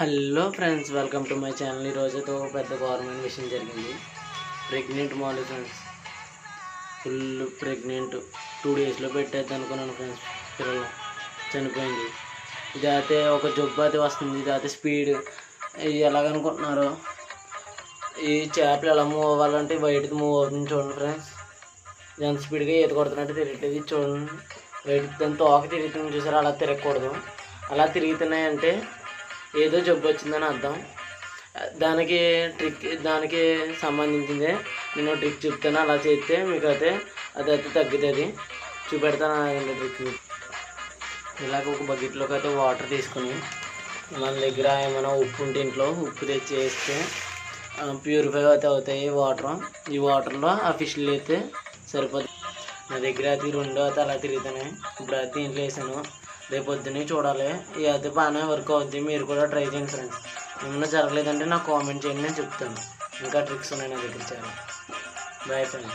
Hello friends, welcome to my channel. ఈరోజుతో పెద్ద government విషయం జరిగింది. ప్రెగ్నెంట్ మాలి ఫ్రెండ్స్, ఫుల్ ప్రెగ్నెంట్ 2 డేస్లో పెట్టేద్ది అనుకున్నాను ఫ్రెండ్స్. పిల్లలు చనిపోయింది. ఇది అయితే ఒక జబ్బు అయితే వస్తుంది. ఇది అయితే స్పీడ్ ఎలాగనుకుంటున్నారు, ఈ చేపలు ఎలా మూవ్ అవ్వాలంటే బయటకు మూవ్ అవుతుంది చూడండి ఫ్రెండ్స్. ఎంత స్పీడ్గా ఈత కొడుతున్నట్టు తిరగట్లేదు. ఇది చూడండి, బయట దాని తోక తిరుగుతుంది చూసారు. అలా తిరగకూడదు. అలా తిరుగుతున్నాయంటే ఏదో జబ్బు వచ్చిందని అర్థం. దానికి సంబంధించిందే నేను ట్రిక్ చెప్తాను. అలా చేస్తే మీకు అయితే అదైతే తగ్గుతుంది. చూపెడతాను అదండి ట్రిక్. ఇలాగ ఒక బకెట్లోకి అయితే వాటర్ తీసుకుని, మన దగ్గర ఏమైనా ఉప్పు ఉంటే ఇంట్లో ఉప్పు తెచ్చి వేస్తే ప్యూరిఫై అయితే అవుతాయి వాటర్. ఈ వాటర్లో ఆ ఫిష్లు అయితే సరిపోతుంది. నా దగ్గర అయితే 2 అయితే అలా తిరుగుతున్నాయి. ఇప్పుడు అయితే ఇంట్లో వేసాను. రేపు పొద్దున్నే చూడాలి. ఇది అయితే బాగానే వర్క్ అవుద్ది. మీరు కూడా ట్రై చేయండి ఫ్రెండ్స్. ఏమన్నా జరగలేదంటే నాకు కామెంట్ చేయండి, నేను చెప్తాను. ఇంకా ట్రిక్స్ ఉన్నాయి నా దగ్గర చాలా. Boy friends.